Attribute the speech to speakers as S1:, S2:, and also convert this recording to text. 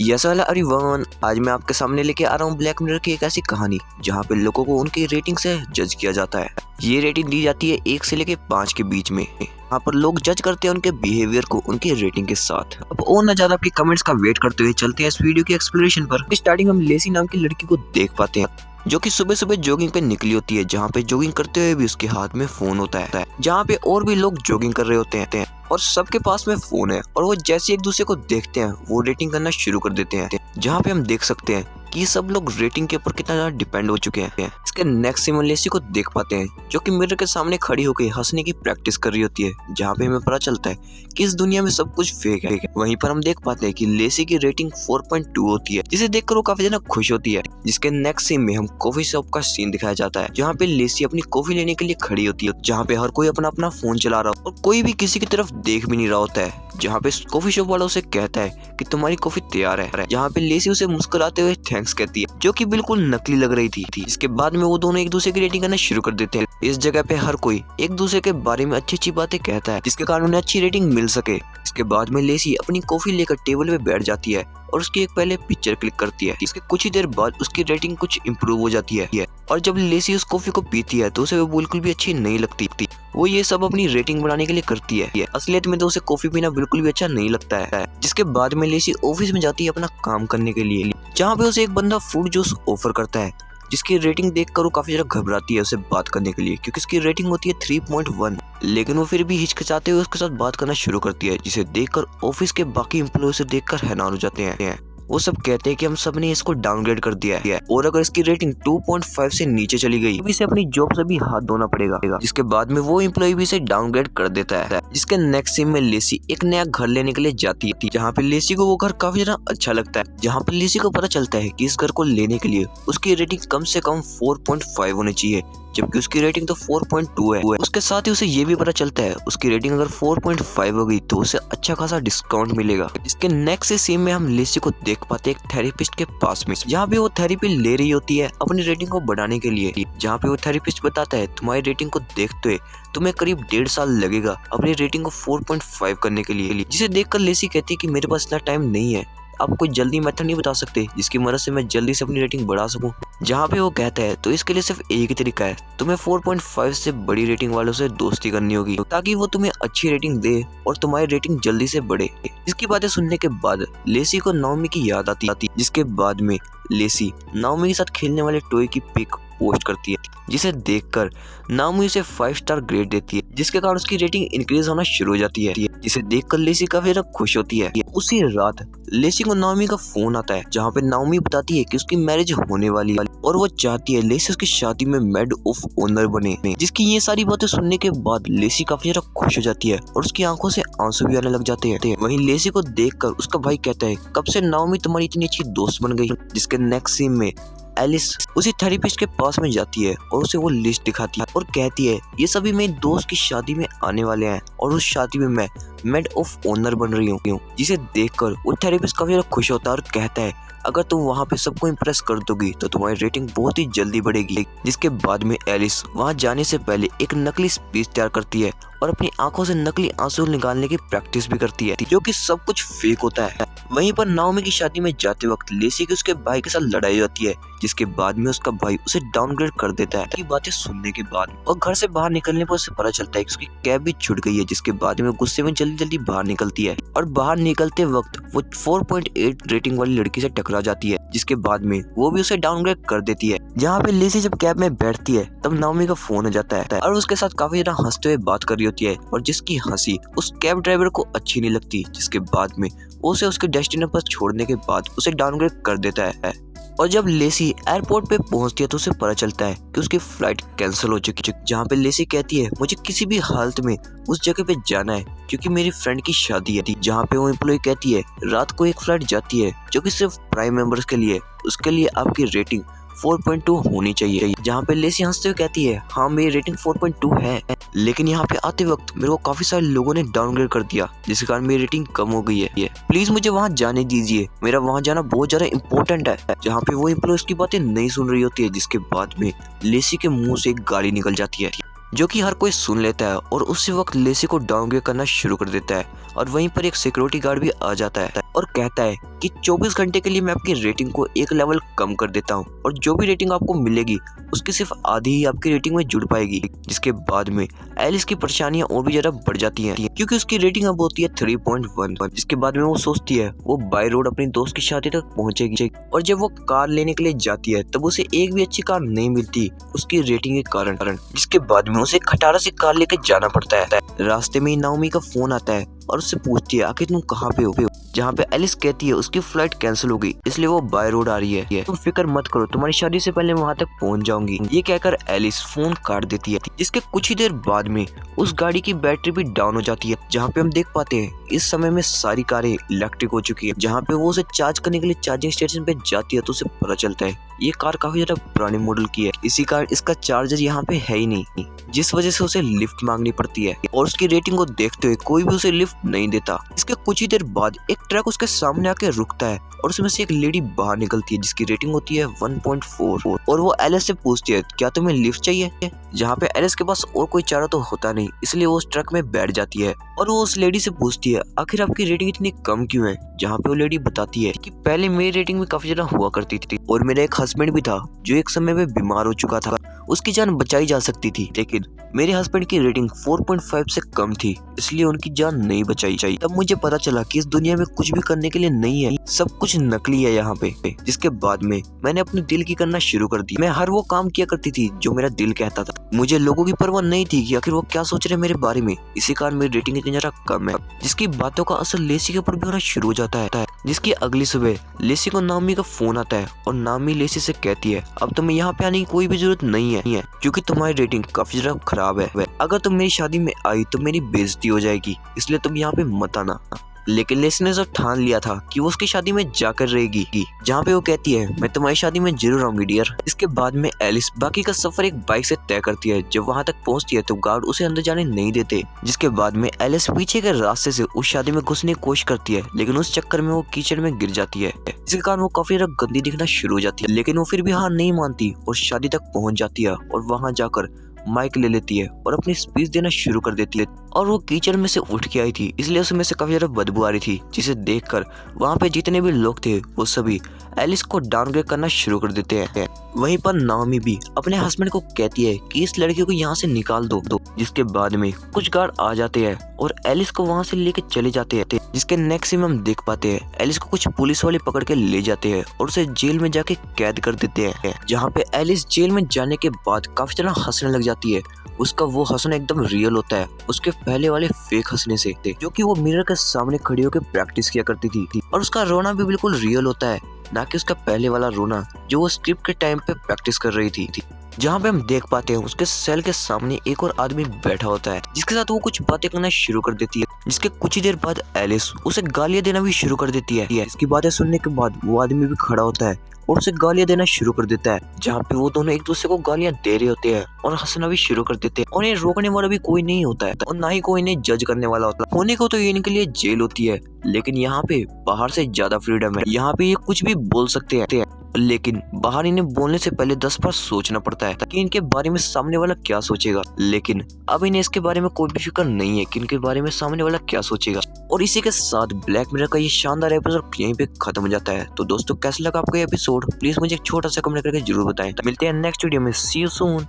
S1: Yes hello everyone, आज मैं आपके सामने लेके आ रहा हूँ ब्लैक मिरर की एक ऐसी कहानी जहाँ पे लोगों को उनकी रेटिंग से जज किया जाता है। ये रेटिंग दी जाती है 1 से लेके 5 के बीच में। यहाँ पर लोग जज करते हैं उनके बिहेवियर को उनकी रेटिंग के साथ। अब और न ज्यादा आपके कमेंट्स का वेट करते हुए चलते हैं इस वीडियो की एक्सप्लेनेशन पर। स्टार्टिंग हम लेसी नाम की लड़की को देख पाते हैं जो कि सुबह सुबह जॉगिंग पे निकली होती है, जहाँ पे जॉगिंग करते हुए भी उसके हाथ में फोन होता है, जहाँ पे और भी लोग जॉगिंग कर रहे होते हैं और सबके पास में फोन है और वो जैसे एक दूसरे को देखते हैं वो रेटिंग करना शुरू कर देते हैं, जहाँ पे हम देख सकते हैं कि सब लोग रेटिंग के ऊपर कितना ज्यादा डिपेंड हो चुके हैं। इसके नेक्स्ट सीन में लेसी को देख पाते हैं जो कि मिरर के सामने खड़ी होकर हंसने की प्रैक्टिस कर रही होती है, जहाँ पे हमें पता चलता है कि इस दुनिया में सब कुछ फेक है। वहीं पर हम देख पाते हैं कि लेसी की रेटिंग 4.2 होती है, जिसे देखकर वो काफी ज्यादा खुश होती है। जिसके नेक्स्ट सीन में हम कॉफी शॉप का सीन दिखाया जाता है, जहाँ पे लेसी अपनी कॉफी लेने के लिए खड़ी होती है, जहाँ पे हर कोई अपना अपना फोन चला रहा हो और कोई भी किसी की तरफ देख भी नहीं रहा होता है। जहाँ पे कॉफी शॉप वाला उसे कहता है कि तुम्हारी कॉफी तैयार है, जहाँ पे लेसी उसे मुस्कुराते हुए थैंक्स कहती है, जो कि बिल्कुल नकली लग रही थी। इसके बाद में वो दोनों एक दूसरे की रेटिंग करना शुरू कर देते हैं। इस जगह पे हर कोई एक दूसरे के बारे में अच्छी अच्छी बातें कहता है, जिसके कारण उन्हें अच्छी रेटिंग मिल सके। इसके बाद में लेसी अपनी कॉफी लेकर टेबल पे बैठ जाती है और उसकी एक पहले पिक्चर क्लिक करती है। इसके कुछ ही देर बाद उसकी रेटिंग कुछ इम्प्रूव हो जाती है और जब लेसी उस कॉफी को पीती है तो उसे वो बिल्कुल भी अच्छी नहीं लगती। वो ये सब अपनी रेटिंग बढ़ाने के लिए करती है। असलियत में तो उसे कॉफी पीना बिल्कुल भी अच्छा नहीं लगता है। जिसके बाद में लेसी ऑफिस में जाती है अपना काम करने के लिए, जहाँ पे उसे एक बंदा फ्रूट जूस ऑफर करता है, जिसकी रेटिंग देखकर वो काफी ज्यादा घबराती है उसे बात करने के लिए, क्योंकि उसकी रेटिंग होती है 3.1। लेकिन वो फिर भी हिचकिचाते हुए उसके साथ बात करना शुरू करती है, जिसे देखकर ऑफिस के बाकी एम्प्लॉय उसे देखकर हैरान हो जाते हैं। वो सब कहते हैं कि हम सब ने इसको डाउनग्रेड कर दिया है और अगर इसकी रेटिंग 2.5 से नीचे चली गई तो इसे अपनी जॉब से भी हाथ धोना पड़ेगा। जिसके बाद में वो एम्प्लॉय भी इसे डाउनग्रेड कर देता है। जिसके नेक्स्ट सीन में लेसी एक नया घर लेने के लिए जाती है, जहाँ पे लेसी को वो घर काफी ज्यादा अच्छा लगता है। जहाँ पे लेसी को पता चलता है कि इस घर को लेने के लिए उसकी रेटिंग कम से कम 4.5 होनी चाहिए, जबकि उसकी रेटिंग तो 4.2 है। उसके साथ ही उसे ये भी पता चलता है उसकी रेटिंग अगर 4.5 हो गई तो उसे अच्छा खासा डिस्काउंट मिलेगा। इसके नेक्स्ट सीन में हम लेसी को देख पाते हैं एक थेरेपिस्ट के पास में, जहाँ पे वो थेरेपी ले रही होती है अपनी रेटिंग को बढ़ाने के लिए। जहाँ पे वो थेरेपिस्ट बताता है तुम्हारी रेटिंग को देखते हुए तुम्हें करीब 1.5 साल लगेगा अपनी रेटिंग को 4.5 करने के लिए। जिसे देखकर लेसी कहती है कि मेरे पास इतना टाइम नहीं है, आप कोई जल्दी मेथड नहीं बता सकते जिसकी मदद से मैं जल्दी से अपनी रेटिंग बढ़ा सकूं। जहाँ पे वो कहता है तो इसके लिए सिर्फ एक ही तरीका है, तुम्हें 4.5 से बड़ी रेटिंग वालों से दोस्ती करनी होगी ताकि वो तुम्हें अच्छी रेटिंग दे और तुम्हारी रेटिंग जल्दी से बढ़े। इसकी बातें सुनने के बाद लेसी को नाओमी की याद आती, जिसके बाद में लेसी नाओमी के साथ खेलने वाले टॉय की पिक पोस्ट करती है, जिसे देखकर नाओमी उसे 5 स्टार ग्रेड देती है, जिसके कारण उसकी रेटिंग इंक्रीज होना शुरू हो जाती है, जिसे देखकर लेसी काफी ज्यादा खुश होती है। उसी रात लेसी को नाओमी का फोन आता है, जहाँ पे नाओमी बताती है कि उसकी मैरिज होने वाली है और वो चाहती है लेसी उसकी शादी में मेड ऑफ ऑनर बने। जिसकी ये सारी बातें सुनने के बाद लेसी काफी ज्यादा खुश हो जाती है और उसकी आंखों से आंसू भी आने लग जाते हैं। वहीं लेसी को देखकर उसका भाई कहता है कब से नाओमी तुम्हारी इतनी अच्छी दोस्त बन गई। जिसके नेक्स्ट सीन में एलिस उसी थेरेपिस्ट के पास में जाती है और उसे वो लिस्ट दिखाती है और कहती है ये सभी मेरे दोस्त की शादी में आने वाले हैं और उस शादी में मैं मेड ऑफ ऑनर बन रही हूँ। जिसे देखकर वो थेरेपिस्ट काफी ज्यादा खुश होता है और कहता है अगर तुम वहाँ पे सबको इम्प्रेस कर दोगी तो तुम्हारी रेटिंग बहुत ही जल्दी बढ़ेगी। जिसके बाद में एलिस वहाँ जाने से पहले एक नकली स्पीच तैयार करती है और अपनी आंखों से नकली आंसू निकालने की प्रैक्टिस भी करती है, जो कि सब कुछ फेक होता है। वहीं पर नाओमी की शादी में जाते वक्त लेसी की उसके भाई के साथ लड़ाई होती है, जिसके बाद में उसका भाई उसे डाउनग्रेड कर देता है। की बातें सुनने के बाद और घर से बाहर निकलने पर उसे पता चलता है कि उसकी कैब भी छूट गई है। जिसके बाद में गुस्से में जल्दी जल्दी बाहर निकलती है और बाहर निकलते वक्त वो 4.8 रेटिंग वाली लड़की से टकरा जाती है, जिसके बाद में वो भी उसे डाउनग्रेड कर देती है। जहाँ पे लेसी जब कैब में बैठती है तब नाओमी का फोन आ जाता है और उसके साथ काफी ज्यादा हंसते हुए बात कर रही होती है और जिसकी हंसी उस कैब ड्राइवर को अच्छी नहीं लगती। जिसके बाद में उसे उसके डेस्टिनेशन पर छोड़ने के बाद उसे डाउनग्रेड कर देता है। और जब लेसी एयरपोर्ट पे पहुंचती है तो उसे पता चलता है कि उसकी फ्लाइट कैंसिल हो चुकी है। जहाँ पे लेसी कहती है मुझे किसी भी हालत में उस जगह पे जाना है क्योंकि मेरी फ्रेंड की शादी है। जहाँ पे वो एम्प्लॉय कहती है रात को एक फ्लाइट जाती है जो कि सिर्फ प्राइम मेंबर्स के लिए, उसके लिए आपकी रेटिंग 4.2 होनी चाहिए। जहाँ पे लेसी हंसते हुए कहती है हाँ मेरी रेटिंग 4.2 है, लेकिन यहाँ पे आते वक्त मेरे को काफी सारे लोगों ने डाउनग्रेड कर दिया जिसके कारण मेरी रेटिंग कम हो गई है। प्लीज मुझे वहाँ जाने दीजिए, मेरा वहाँ जाना बहुत ज्यादा इम्पोर्टेंट है। जहाँ पे वो एम्प्लॉय उसकी बातें नहीं सुन रही होती है, जिसके बाद में लेसी के मुंह से एक गाली निकल जाती है जो कि हर कोई सुन लेता है और उसी वक्त लेसी को डाउनग्रेड करना शुरू कर देता है। और वहीं पर एक सिक्योरिटी गार्ड भी आ जाता है और कहता है कि 24 घंटे के लिए मैं आपकी रेटिंग को एक लेवल कम कर देता हूँ और जो भी रेटिंग आपको मिलेगी उसकी सिर्फ आधी ही आपकी रेटिंग में जुड़ पाएगी। जिसके बाद में एलिस की परेशानियां और भी ज्यादा बढ़ जाती हैं क्योंकि उसकी रेटिंग अब होती है 3.1। जिसके बाद में वो सोचती है वो बाय रोड अपनी दोस्त की शादी तक पहुंचेगी और जब वो कार लेने के लिए जाती है तब उसे एक भी अच्छी कार नहीं मिलती उसकी रेटिंग के कारण। जिसके बाद में उसे खटारा से कार लेकर जाना पड़ता है। रास्ते में नाओमी का फोन आता है और उससे पूछती है आखिर तुम कहाँ पे हो, जहाँ पे एलिस कहती है उसकी फ्लाइट कैंसिल हो गई इसलिए वो बाय रोड आ रही है। तुम फिक्र मत करो, तुम्हारी शादी से पहले वहाँ तक पहुँच जाऊंगी। ये कहकर एलिस फोन काट देती है। जिसके कुछ ही देर बाद में उस गाड़ी की बैटरी भी डाउन हो जाती है, जहाँ पे हम देख पाते हैं इस समय में सारी कारें इलेक्ट्रिक हो चुकी है। जहाँ पे वो उसे चार्ज करने के लिए चार्जिंग स्टेशन पे जाती है तो उसे पता चलता है ये कार काफी ज्यादा पुराने मॉडल की है, इसी कार इसका चार्जर यहाँ पे है ही नहीं, जिस वजह से उसे लिफ्ट मांगनी पड़ती है और उसकी रेटिंग को देखते हुए कोई भी उसे लिफ्ट नहीं देता। इसके कुछ ही देर बाद एक ट्रक उसके सामने आके रुकता है और उसमें से एक लेडी बाहर निकलती है जिसकी रेटिंग होती है 1.4 और वो एलिस से पूछती है क्या तुम्हें लिफ्ट चाहिए। जहाँ पे एलिस के पास और कोई चारा तो होता नहीं इसलिए वो उस ट्रक में बैठ जाती है और वो उस लेडी से पूछती है आखिर आपकी रेटिंग इतनी कम क्यों है। जहाँ पे वो लेडी बताती है कि पहले मेरी रेटिंग में काफी ज्यादा हुआ करती थी और मेरा एक हस्बैंड भी था जो एक समय में बीमार हो चुका था, उसकी जान बचाई जा सकती थी लेकिन मेरे हस्बैंड की रेटिंग 4.5 से कम थी इसलिए उनकी जान नहीं बचाई चाहिए। तब मुझे पता चला कि इस दुनिया में कुछ भी करने के लिए नहीं है, सब कुछ नकली है यहाँ पे। जिसके बाद में मैंने अपने दिल की करना शुरू कर दी। मैं हर वो काम किया करती थी जो मेरा दिल कहता था। मुझे लोगों की परवाह नहीं थी कि आखिर वो क्या सोच रहे हैं मेरे बारे में, इसी कारण मेरी रेटिंग इतनी ज्यादा कम है। जिसकी बातों का असर लेसी के ऊपर भी होना शुरू हो जाता है। जिसकी अगली सुबह लेसी को नामी का फोन आता है और नामी लेसी से कहती है अब तुम्हें यहाँ पे आने की कोई भी जरूरत नहीं है क्योंकि तुम्हारी रेटिंग काफी ज्यादा खराब है। अगर तुम मेरी शादी में आई तो मेरी बेइज्जती हो जाएगी इसलिए तुम यहाँ पे मत आना। लेकिन लेसी ने तो ठान लिया था कि वो उसकी शादी में जाकर रहेगी, जहाँ पे वो कहती है मैं तुम्हारी शादी में जरूर आऊंगी डियर। इसके बाद में एलिस बाकी का सफर एक बाइक से तय करती है। जब वहाँ तक पहुँचती है तो गार्ड उसे अंदर जाने नहीं देते। जिसके बाद में एलिस पीछे के रास्ते से उस शादी में घुसने की कोशिश करती है लेकिन उस चक्कर में वो कीचड़ में गिर जाती है, जिसके कारण वो काफी ज्यादा गंदी दिखना शुरू हो जाती है। लेकिन वो फिर भी हार नहीं मानती और शादी तक पहुँच जाती है और वहाँ जाकर माइक ले लेती है और अपनी स्पीच देना शुरू कर देती है। और वो कीचड़ में से उठ के आई थी इसलिए उसमें से काफी ज्यादा बदबू आ रही थी, जिसे देखकर वहाँ पे जितने भी लोग थे वो सभी एलिस को डाउनग्रेड करना शुरू कर देते हैं। वहीं पर नाओमी भी अपने हस्बैंड को कहती है कि इस लड़की को यहाँ से निकाल दो। जिसके बाद में कुछ गार्ड आ जाते हैं और एलिस को वहाँ से लेके चले जाते हैं। जिसके नेक्स्ट सीन में हम देख पाते हैं एलिस को कुछ पुलिस वाले पकड़ के ले जाते हैं और उसे जेल में जाके कैद कर देते हैं, जहाँ पे एलिस जेल में जाने के बाद काफी ज्यादा हंसने लग जाती है। उसका वो हंसना एकदम रियल होता है उसके पहले वाले फेक हंसने से, जो कि वो मिरर के सामने खड़ी होकर प्रैक्टिस किया करती थी। और उसका रोना भी बिल्कुल रियल होता है, ना कि उसका पहले वाला रोना जो वो स्क्रिप्ट के टाइम पे प्रैक्टिस कर रही थी। जहाँ पे हम देख पाते हैं उसके सेल के सामने एक और आदमी बैठा होता है जिसके साथ वो कुछ बातें करना शुरू कर देती है। जिसके कुछ ही देर बाद एलिस उसे गालियां देना भी शुरू कर देती है। इसकी बातें सुनने के बाद वो आदमी भी खड़ा होता है और उसे गालियां देना शुरू कर देता है, जहाँ पे वो दोनों एक दूसरे को गालियां दे रहे होते हैं और हंसना भी शुरू कर देते हैं। और इन्हें रोकने वाला भी कोई नहीं होता है और ना ही कोई इन्हें जज करने वाला होता है। होने को तो ये इनके लिए जेल होती है लेकिन यहाँ पे बाहर से ज्यादा फ्रीडम है। यहाँ पे ये कुछ भी बोल सकते हैं लेकिन बाहर इन्हें बोलने से पहले 10 बार सोचना पड़ता है कि इनके बारे में सामने वाला क्या सोचेगा। लेकिन अब इन्हें इसके बारे में कोई भी फिक्र नहीं है कि इनके बारे में सामने वाला क्या सोचेगा। और इसी के साथ ब्लैक मिरर का ये शानदार एपिसोड यहीं पे खत्म हो जाता है। तो दोस्तों कैसा लगा आपको ये एपिसोड, प्लीज मुझे एक छोटा सा कमेंट करके जरूर बताएं। मिलते हैं नेक्स्ट वीडियो में, सी यू सून।